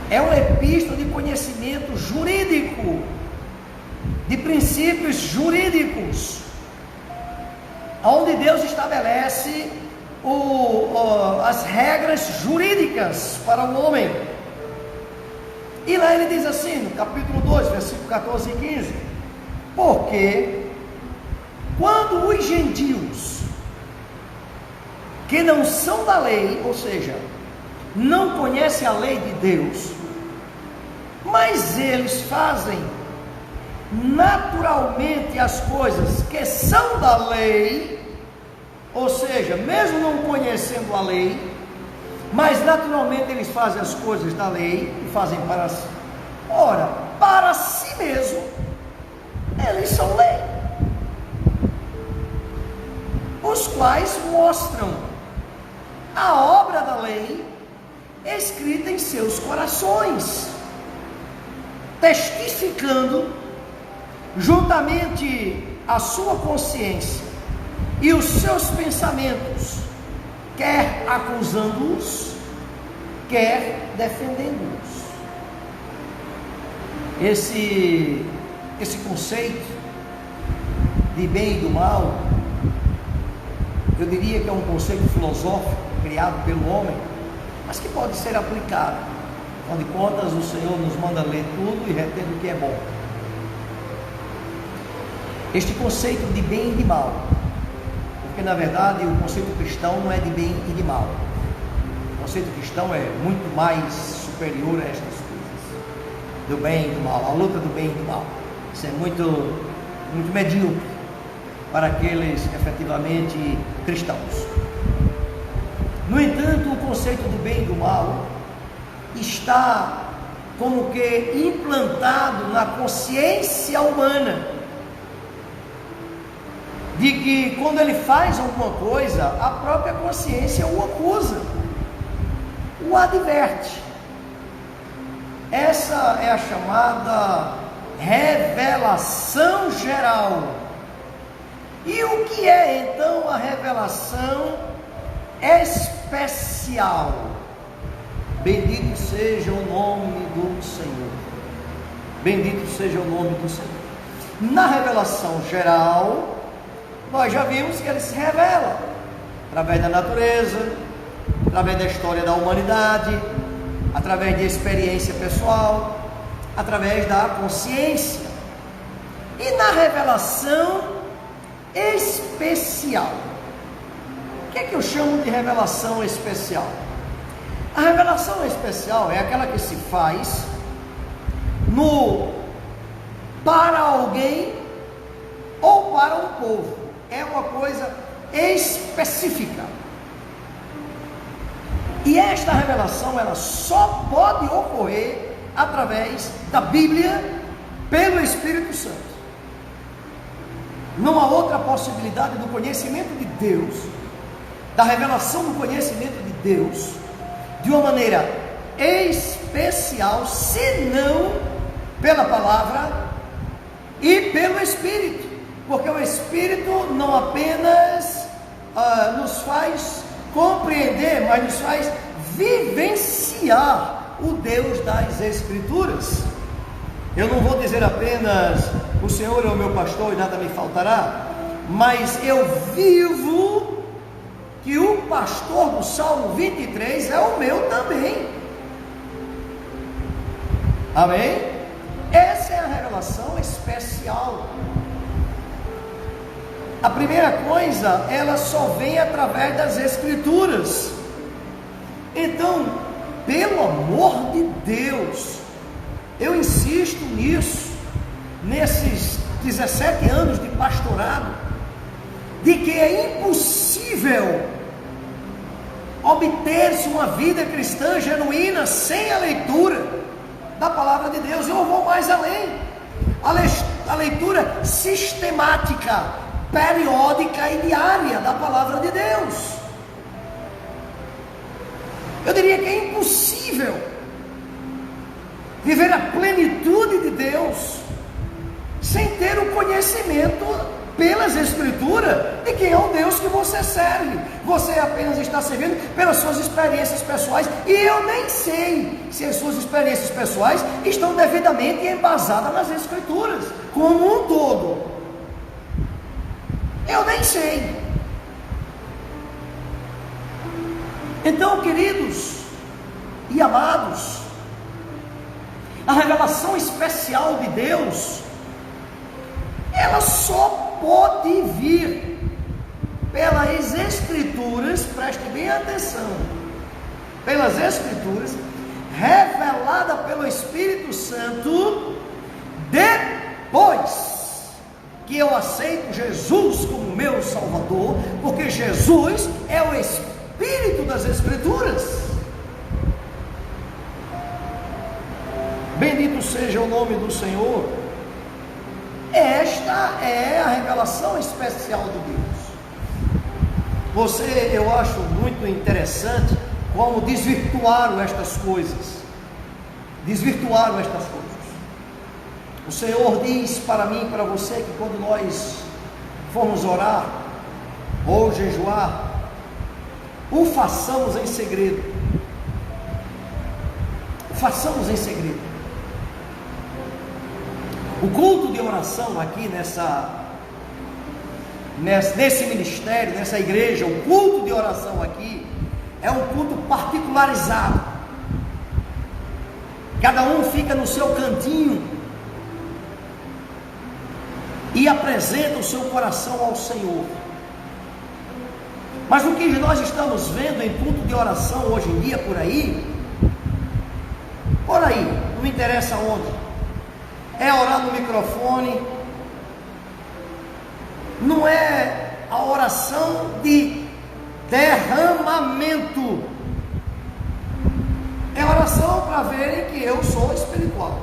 é uma epístola de conhecimento jurídico, de princípios jurídicos, onde Deus estabelece as regras jurídicas para o homem. E lá ele diz assim, no capítulo 2, versículo 14 e 15: porque quando os gentios que não são da lei, ou seja, não conhecem a lei de Deus, mas eles fazem naturalmente as coisas que são da lei, ou seja, mesmo não conhecendo a lei, mas naturalmente eles fazem as coisas da lei e fazem para si mesmo, eles são lei. os quais mostram a obra da lei escrita em seus corações, testificando juntamente a sua consciência e os seus pensamentos, quer acusando-os, quer defendendo-os. Esse conceito de bem e do mal, eu diria que é um conceito filosófico criado pelo homem, mas que pode ser aplicado. Afinal de contas, o Senhor nos manda ler tudo e reter o que é bom. Este conceito de bem e de mal, porque na verdade o conceito cristão não é de bem e de mal. O conceito cristão é muito mais superior a estas coisas, do bem e do mal, a luta do bem e do mal. Isso é muito medíocre para aqueles efetivamente cristãos. No entanto, o conceito do bem e do mal está como que implantado na consciência humana, de que quando ele faz alguma coisa, a própria consciência o acusa, o adverte. Essa é a chamada revelação geral. E o que é então a revelação especial? Bendito seja o nome do Senhor. Bendito seja o nome do Senhor. Na revelação geral, nós já vimos que ele se revela através da natureza, através da história da humanidade, através de experiência pessoal, através da consciência. E na revelação especial, o que é que eu chamo de revelação especial? A revelação especial é aquela que se faz para alguém ou para um povo. É uma coisa específica. E esta revelação, ela só pode ocorrer através da Bíblia, pelo Espírito Santo. Não há outra possibilidade do conhecimento de Deus, da revelação do conhecimento de Deus, de uma maneira especial, senão pela palavra e pelo Espírito. Porque o Espírito não apenas nos faz compreender, mas nos faz vivenciar o Deus das Escrituras. Eu não vou dizer apenas: o Senhor é o meu pastor e nada me faltará, mas eu vivo que o pastor do Salmo 23 é o meu também. Amém? Essa é a revelação especial. A primeira coisa, ela só vem através das Escrituras. Então, pelo amor de Deus, eu insisto nisso, nesses 17 anos de pastorado, de que é impossível obter-se uma vida cristã genuína sem a leitura da palavra de Deus. Eu vou mais além, a leitura sistemática, periódica e diária da palavra de Deus. Eu diria que é impossível viver a plenitude de Deus sem ter o conhecimento pelas Escrituras de quem é o Deus que você serve. Você apenas está servindo pelas suas experiências pessoais, e eu nem sei se as suas experiências pessoais estão devidamente embasadas nas Escrituras como um todo. Eu nem sei. Então, queridos e amados, a revelação especial de Deus, ela só pode vir pelas Escrituras, preste bem atenção, pelas Escrituras, revelada pelo Espírito Santo, depois que eu aceito Jesus como meu Salvador, porque Jesus é o Espírito das Escrituras. Bendito seja o nome do Senhor. Esta é a revelação especial de Deus. Eu acho muito interessante como desvirtuaram estas coisas. Desvirtuaram estas coisas. O Senhor diz para mim e para você que quando nós formos orar ou jejuar, o façamos em segredo. O façamos em segredo. O culto de oração aqui nesse ministério, nessa igreja, o culto de oração aqui é um culto particularizado. Cada um fica no seu cantinho e apresenta o seu coração ao Senhor. Mas o que nós estamos vendo em culto de oração hoje em dia por aí, não interessa onde, é orar no microfone, não é a oração de derramamento, é oração para verem que eu sou espiritual.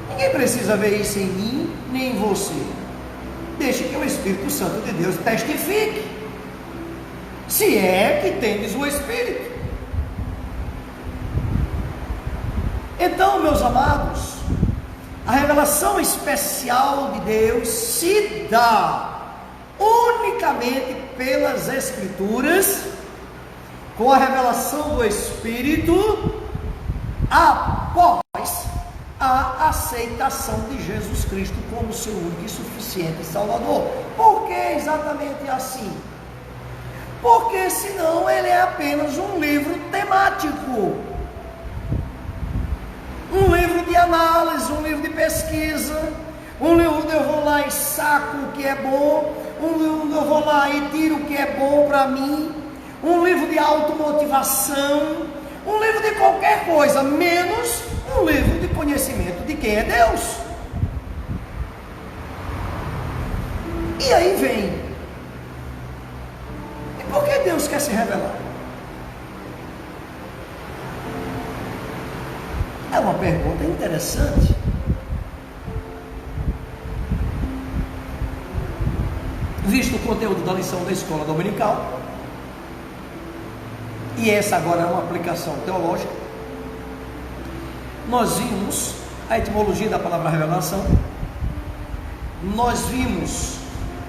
Ninguém precisa ver isso em mim, nem em você. Deixe que o Espírito Santo de Deus testifique, se é que tendes o Espírito. Então, meus amados, a revelação especial de Deus se dá unicamente pelas Escrituras, com a revelação do Espírito, após a aceitação de Jesus Cristo como seu único e suficiente Salvador. Por que exatamente assim? Porque senão ele é apenas um livro temático, um livro de análise, um livro de pesquisa, um livro onde eu vou lá e saco o que é bom, um livro onde eu vou lá e tiro o que é bom para mim, um livro de automotivação, um livro de qualquer coisa, menos um livro de conhecimento de quem é Deus. E aí vem, e por que Deus quer se revelar? É uma pergunta interessante. Visto o conteúdo da lição da escola dominical, e essa agora é uma aplicação teológica, nós vimos a etimologia da palavra revelação, nós vimos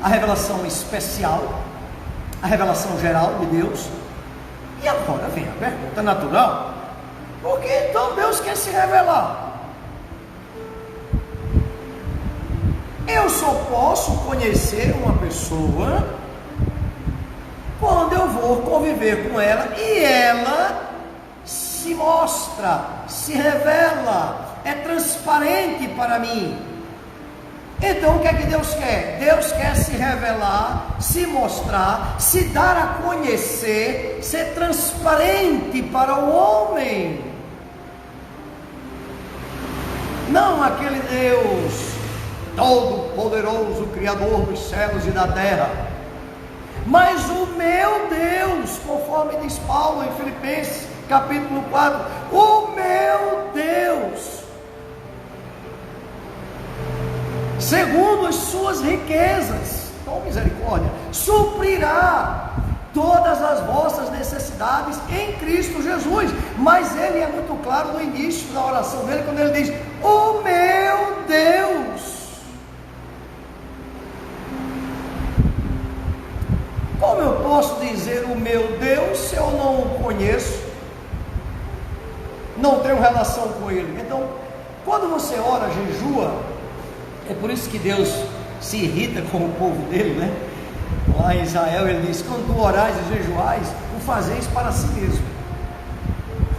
a revelação especial, a revelação geral de Deus, e agora vem a pergunta natural: por que então Deus quer se revelar? Eu só posso conhecer uma pessoa quando eu vou conviver com ela e ela se mostra, se revela, é transparente para mim. Então o que é que Deus quer? Deus quer se revelar, se mostrar, se dar a conhecer, ser transparente para o homem. Não aquele Deus todo poderoso, Criador dos céus e da terra, mas o meu Deus, conforme diz Paulo em Filipenses capítulo 4, o meu Deus, segundo as suas riquezas, com misericórdia, suprirá todas as vossas necessidades em Cristo Jesus. Mas ele é muito claro no início da oração dele, quando ele diz: o meu Deus. Como eu posso dizer o meu Deus se eu não o conheço, não tenho relação com ele? Então, quando você ora, jejua, é por isso que Deus se irrita com o povo dele, né? Lá em Israel ele diz: quando tu orais e jejuais, o fazeis para si mesmo.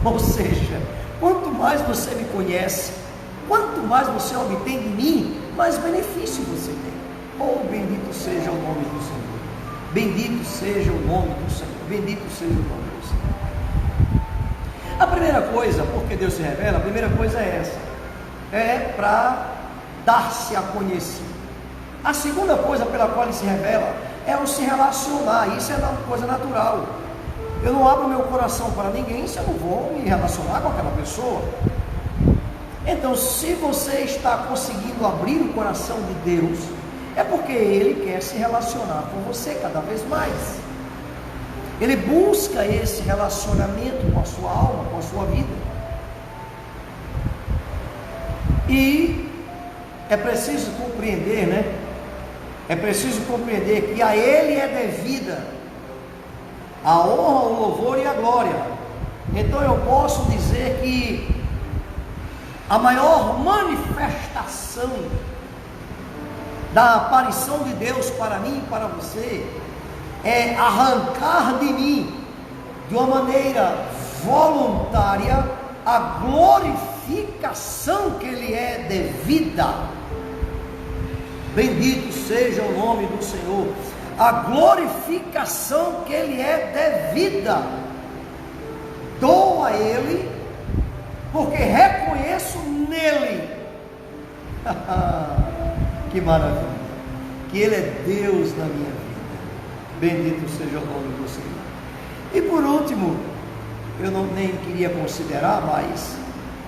Ou seja, quanto mais você me conhece, quanto mais você obtém de mim, mais benefício você tem. Oh, bendito seja o nome do Senhor. Bendito seja o nome do Senhor. Bendito seja o nome do Senhor. A primeira coisa, porque Deus se revela, a primeira coisa é essa: é para dar-se a conhecer. A segunda coisa pela qual ele se revela é o se relacionar. Isso é uma coisa natural. Eu não abro meu coração para ninguém se eu não vou me relacionar com aquela pessoa. Então, se você está conseguindo abrir o coração de Deus É porque Ele quer se relacionar com você cada vez mais. Ele busca esse relacionamento com a sua alma, com a sua vida. E é preciso compreender, né? É preciso compreender que a Ele é devida a honra, o louvor e a glória. Então eu posso dizer que a maior manifestação da aparição de Deus para mim e para você é arrancar de mim, de uma maneira voluntária, a glorificação que lhe é devida. Bendito seja o nome do Senhor. A glorificação que lhe é devida, dou a Ele, porque reconheço nele, que maravilha, que Ele é Deus na minha vida. Bendito seja o nome do Senhor. E por último, eu nem queria considerar, mas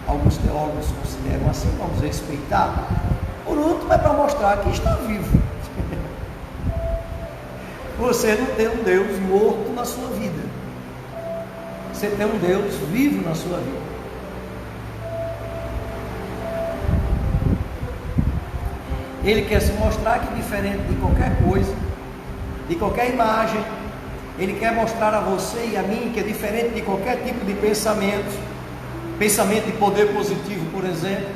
alguns teólogos consideram assim, vamos respeitar. Por último, é para mostrar que está vivo. Você não tem um Deus morto na sua vida, você tem um Deus vivo na sua vida. Ele quer se mostrar que, diferente de qualquer coisa, de qualquer imagem, Ele quer mostrar a você e a mim que é diferente de qualquer tipo de pensamento de poder positivo, por exemplo,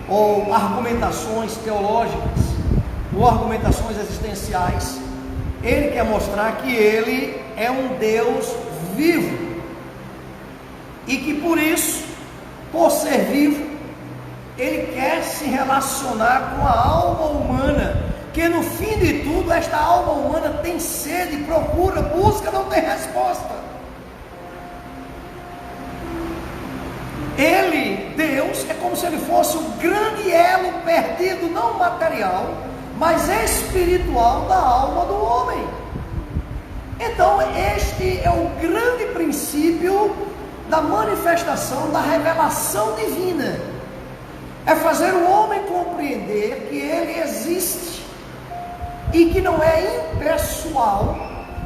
ou argumentações teológicas, ou argumentações existenciais. Ele quer mostrar que Ele é um Deus vivo, e que por isso, por ser vivo, Ele quer se relacionar com a alma humana, que no fim de tudo, esta alma humana tem sede, procura, busca, não tem resposta. Ele, Deus, é como se Ele fosse um grande elo perdido, não material, mas espiritual da alma do homem. Então este é o grande princípio da manifestação, da revelação divina. É fazer o homem compreender que Ele existe e que não é impessoal,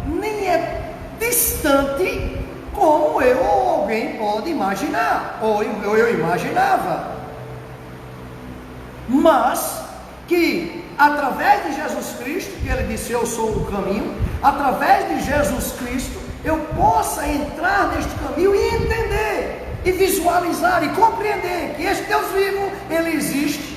nem é distante, como eu ou alguém pode imaginar, ou eu imaginava, mas que através de Jesus Cristo, que Ele disse: eu sou o caminho, através de Jesus Cristo eu possa entrar neste caminho e entender, e visualizar e compreender que este Deus vivo, Ele existe,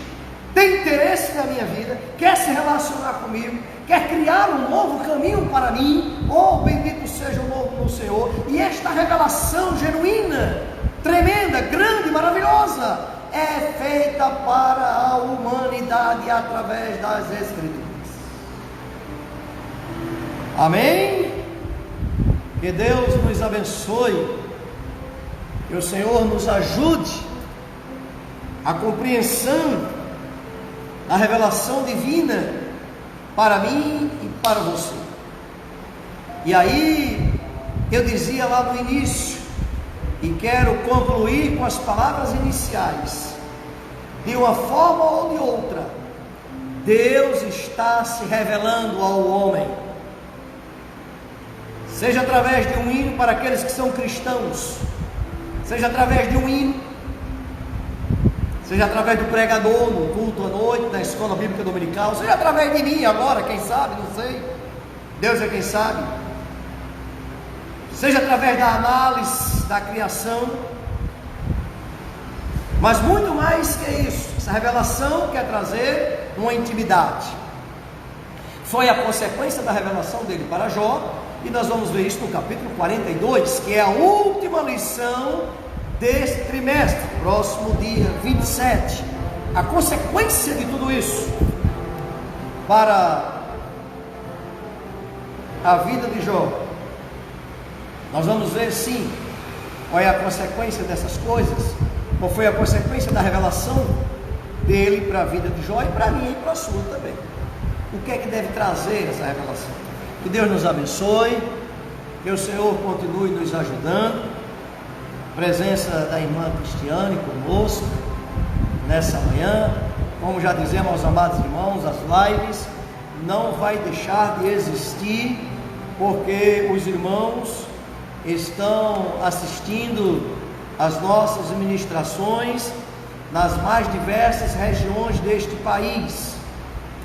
tem interesse na minha vida, quer se relacionar comigo, quer criar um novo caminho para mim. Oh, bendito seja o nome do Senhor. E esta revelação genuína, tremenda, grande, maravilhosa, é feita para a humanidade através das Escrituras. Amém? Que Deus nos abençoe, que o Senhor nos ajude a compreensão da revelação divina para mim e para você. E aí, eu dizia lá no início, e quero concluir com as palavras iniciais: de uma forma ou de outra, Deus está se revelando ao homem, seja através de um hino para aqueles que são cristãos, seja através de um hino, seja através do pregador no culto à noite, na escola bíblica dominical, seja através de mim agora, quem sabe, não sei, Deus é quem sabe, seja através da análise da criação, mas muito mais que isso, essa revelação quer trazer uma intimidade. Foi a consequência da revelação dele para Jó, e nós vamos ver isso no capítulo 42, que é a última lição deste trimestre, próximo dia 27, a consequência de tudo isso para a vida de Jó. Nós vamos ver sim qual é a consequência dessas coisas, qual foi a consequência da revelação dele para a vida de Jó e para mim e para a sua também. O que é que deve trazer essa revelação? Que Deus nos abençoe, que o Senhor continue nos ajudando. Presença da irmã Cristiane conosco nessa manhã, como já dizemos aos amados irmãos, as lives não vai deixar de existir, porque os irmãos estão assistindo às nossas ministrações nas mais diversas regiões deste país.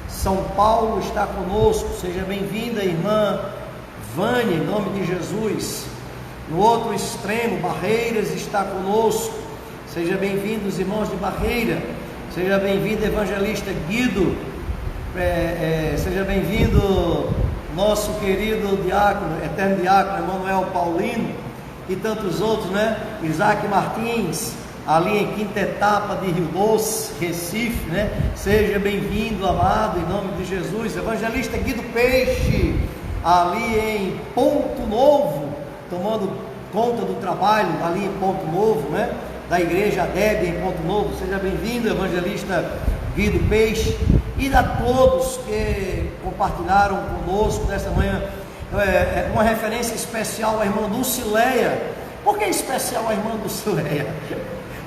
São Paulo está conosco, seja bem-vinda, irmã Vânia, em nome de Jesus. No outro extremo, Barreiras está conosco, seja bem-vindo os irmãos de Barreira, seja bem-vindo evangelista Guido, seja bem-vindo nosso querido diácono, eterno diácono Emanuel Paulino e tantos outros, né? Isaac Martins, ali em Quinta Etapa de Rio Doce, Recife, né? Seja bem-vindo, amado, em nome de Jesus. Evangelista Guido Peixe, ali em Ponto Novo, tomando conta do trabalho ali em Ponto Novo, né? Da igreja Adébia em Ponto Novo. Seja bem-vindo, evangelista Guido Peixe, e a todos que compartilharam conosco nessa manhã. Uma referência especial à irmã Dulcileia. Por que especial à irmã Dulcileia?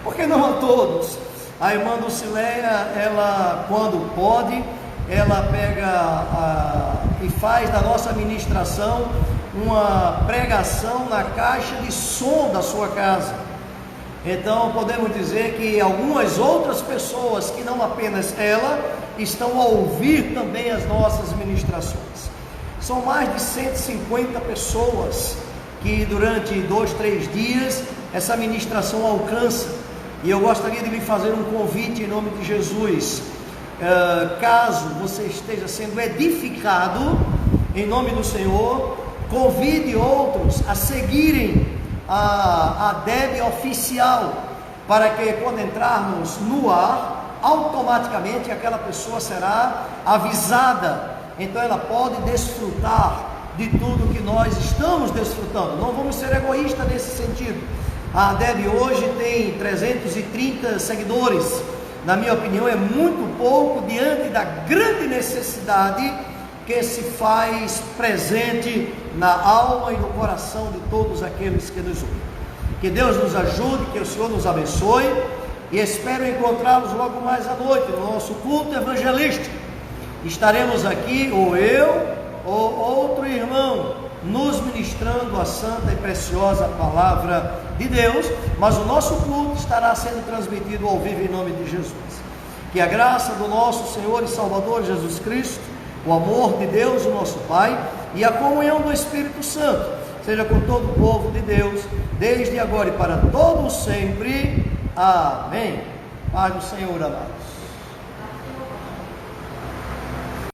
Porque não a todos. A irmã Dulcileia, ela, quando pode, ela pega e faz da nossa ministração uma pregação na caixa de som da sua casa. Então podemos dizer que algumas outras pessoas, que não apenas ela, estão a ouvir também as nossas ministrações. São mais de 150 pessoas que durante 2, 3 dias essa ministração alcança. E eu gostaria de lhe fazer um convite em nome de Jesus. Caso você esteja sendo edificado em nome do Senhor, convide outros a seguirem a DEB oficial, para que quando entrarmos no ar, automaticamente aquela pessoa será avisada. Então ela pode desfrutar de tudo que nós estamos desfrutando. Não vamos ser egoístas nesse sentido. A DEB hoje tem 330 seguidores. Na minha opinião, é muito pouco diante da grande necessidade que se faz presente na alma e no coração de todos aqueles que nos ouvem. Que Deus nos ajude, que o Senhor nos abençoe, e espero encontrá-los logo mais à noite no nosso culto evangelístico. Estaremos aqui, ou eu, ou outro irmão, nos ministrando a santa e preciosa palavra de Deus, mas o nosso culto estará sendo transmitido ao vivo em nome de Jesus. Que a graça do nosso Senhor e Salvador Jesus Cristo, o amor de Deus, o nosso Pai, e a comunhão do Espírito Santo seja com todo o povo de Deus, desde agora e para todos sempre. Amém. Paz do Senhor, amados.